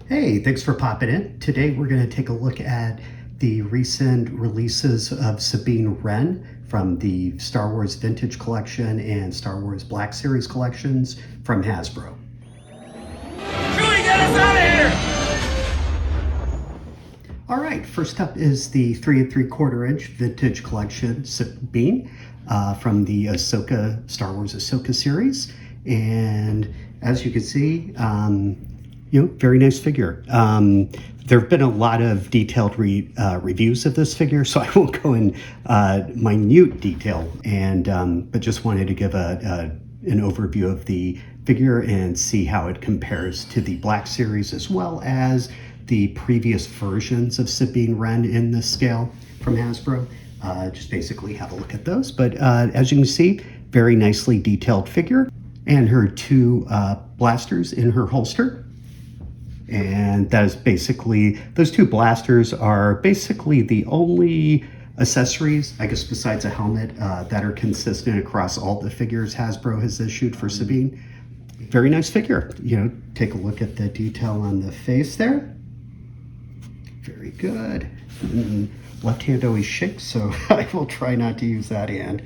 Hey, thanks for popping in. Today we're going to take a look at the recent releases of Sabine Wren from the Star Wars Vintage Collection and Star Wars Black Series collections from Hasbro. Chewie, get us out of here! All right, first up is the 3 3/4 inch Vintage Collection Sabine from the Star Wars Ahsoka series. And as you can see, very nice figure. There have been a lot of detailed reviews of this figure, so I won't go in minute detail, but just wanted to give an overview of the figure and see how it compares to the Black Series as well as the previous versions of Sabine Wren in this scale from Hasbro. Just basically have a look at those. But as you can see, very nicely detailed figure, and her two blasters in her holster. And that is basically, those two blasters are basically the only accessories, I guess besides a helmet, that are consistent across all the figures Hasbro has issued for Sabine. Very nice figure. Take a look at the detail on the face there. Very good. Left hand always shakes, so I will try not to use that hand,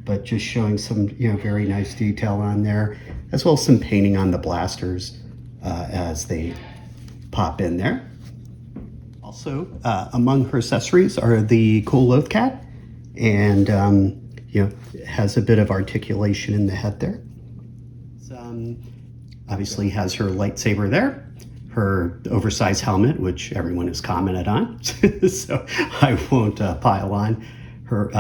but just showing some, very nice detail on there, as well as some painting on the blasters as they pop in there. Also, among her accessories are the cool Loath Cat, and it has a bit of articulation in the head there. Obviously has her lightsaber there, her oversized helmet, which everyone has commented on, so I won't pile on. Her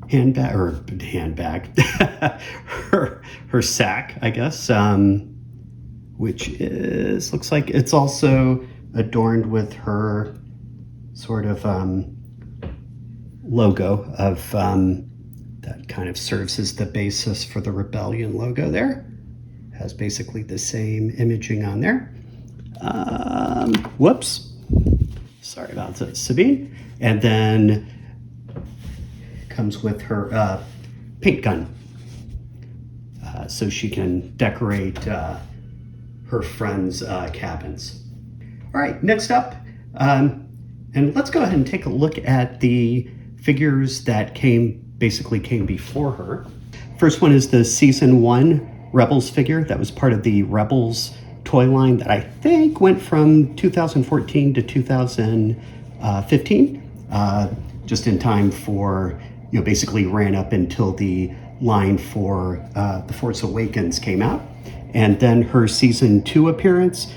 handbag, her sack, I guess, which looks like it's also adorned with her sort of logo of that kind of serves as the basis for the Rebellion logo there. Has basically the same imaging on there. Whoops. Sorry about that, Sabine. And then comes with her paint gun. So she can decorate her friends' cabins. All right, next up, and let's go ahead and take a look at the figures that came before her. First one is the Season 1 Rebels figure that was part of the Rebels toy line that I think went from 2014 to 2015, just in time for, basically ran up until the line for The Force Awakens came out. And then her Season 2 appearance,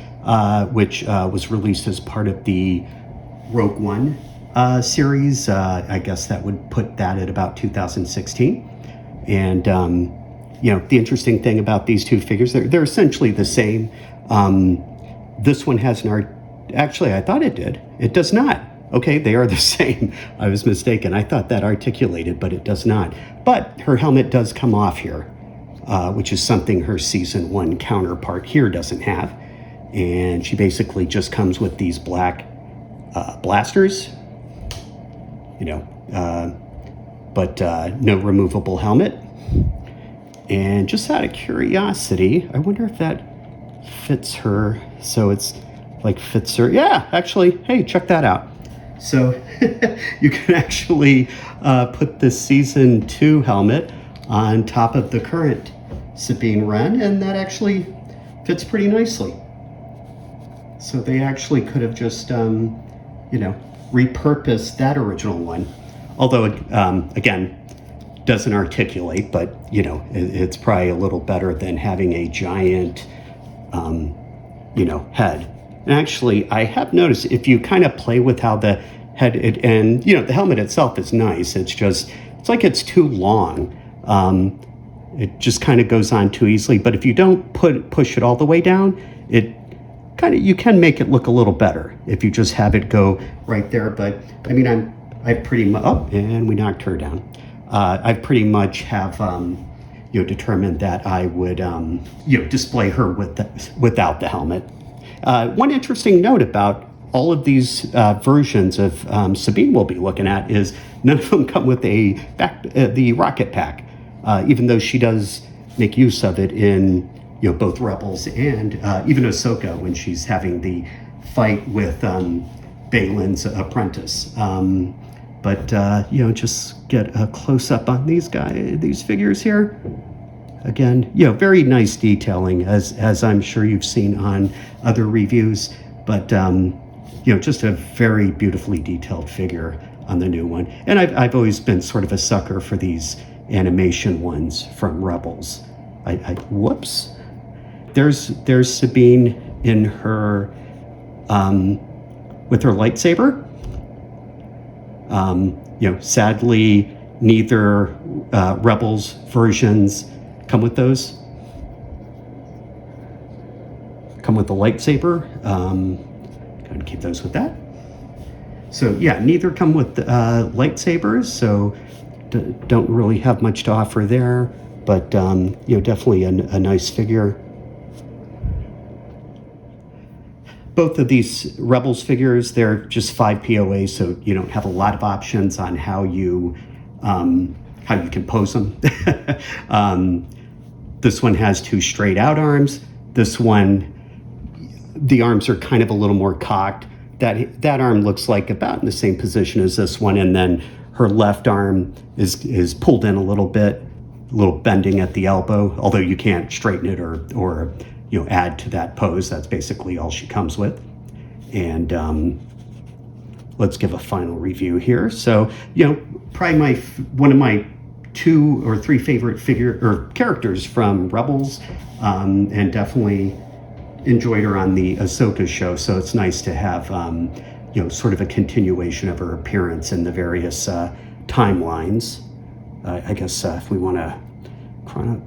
which was released as part of the Rogue One series. I guess that would put that at about 2016. And the interesting thing about these two figures, they're essentially the same. This one has actually, I thought it did. It does not. Okay, they are the same. I was mistaken. I thought that articulated, but it does not. But her helmet does come off here, which is something her Season 1 counterpart here doesn't have. And she basically just comes with these black blasters, but no removable helmet. And just out of curiosity, I wonder if that fits her. So it's like fits her. Yeah, actually, hey, check that out. So you can actually put the Season 2 helmet on top of the current Sabine Wren, and that actually fits pretty nicely. So they actually could have just, repurposed that original one. Although, again, doesn't articulate, but it's probably a little better than having a giant head. And actually, I have noticed if you kind of play with how the head the helmet itself is nice, it's like it's too long. It just kind of goes on too easily, but if you don't push it all the way down, you can make it look a little better if you just have it go right there. But I mean, I pretty much, and we knocked her down. I pretty much have, determined that I would, display her without the helmet. One interesting note about all of these versions of Sabine we'll be looking at is none of them come with the rocket pack, even though she does make use of it in both Rebels and even Ahsoka when she's having the fight with Balin's apprentice. But just get a close up on these figures here. Again, very nice detailing, as I'm sure you've seen on other reviews. But just a very beautifully detailed figure on the new one. And I've always been sort of a sucker for these animation ones from Rebels. Whoops. There's Sabine in her with her lightsaber. Sadly, neither Rebels versions come with those. Come with the lightsaber. Gotta keep those with that. So yeah, neither come with lightsabers, so don't really have much to offer there. But definitely a nice figure. Both of these Rebels figures, they're just 5 POA, so you don't have a lot of options on how you can pose them. This one has 2 straight out arms. This one, the arms are kind of a little more cocked. That arm looks like about in the same position as this one, and then her left arm is pulled in a little bit, a little bending at the elbow, although you can't straighten it or add to that pose. That's basically all she comes with. And let's give a final review here. So, probably one of my 2 or 3 favorite characters from Rebels, and definitely enjoyed her on the Ahsoka show. So it's nice to have, sort of a continuation of her appearance in the various timelines. I guess if we want to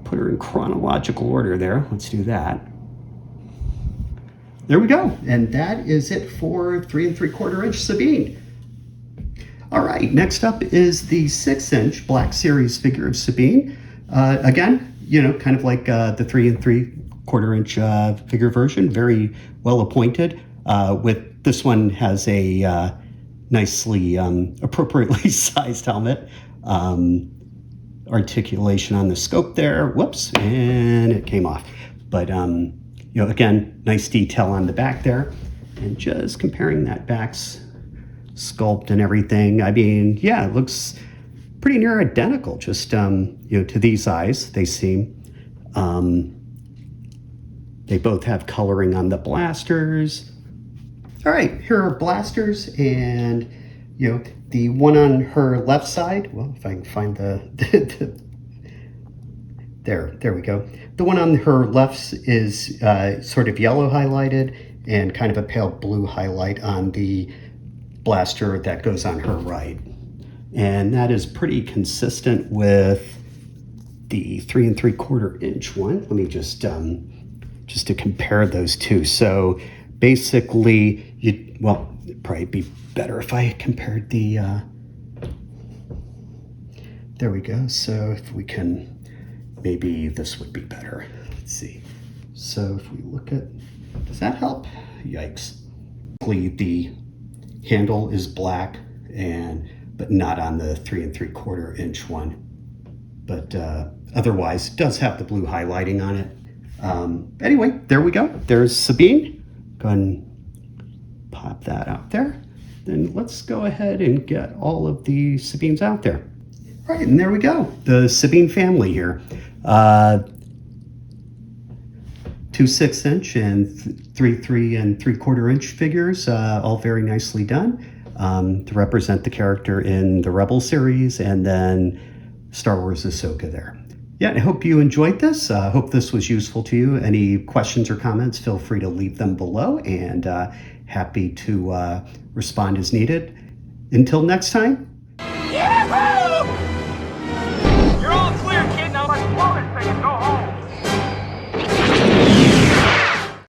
put her in chronological order there, let's do that. There we go. And that is it for 3 3/4 inch Sabine. All right, next up is the 6-inch Black Series figure of Sabine. Again, kind of like the 3 3/4 inch figure version, very well appointed. With this one has a nicely appropriately sized helmet. Articulation on the scope there. Whoops, and it came off. But again, nice detail on the back there. And just comparing that back's sculpt and everything, I mean, yeah, it looks pretty near identical, just to these eyes. They seem they both have coloring on the blasters. All right, here are blasters, and the one on her left side, well, if I can find there we go. The one on her left is sort of yellow highlighted and kind of a pale blue highlight on the blaster that goes on her right. And that is pretty consistent with the 3 3/4 inch one. Let me just to compare those two. So basically, it'd probably be better if I compared the, there we go. So if we can, maybe this would be better. Let's see. So if we look at, does that help? Yikes. The handle is black, but not on the 3 3/4 inch one. But otherwise, it does have the blue highlighting on it. Anyway, there we go. There's Sabine. Go ahead and pop that out there. Then let's go ahead and get all of the Sabines out there. All right, and there we go. The Sabine family here. 2 6-inch and 3 3/4 inch figures, all very nicely done to represent the character in the Rebel series, and then Star Wars Ahsoka there. Yeah, I hope you enjoyed this. I hope this was useful to you. Any questions or comments, feel free to leave them below, and happy to respond as needed. Until next time. Yahoo! You're all clear, kid. Now let's blow this thing and go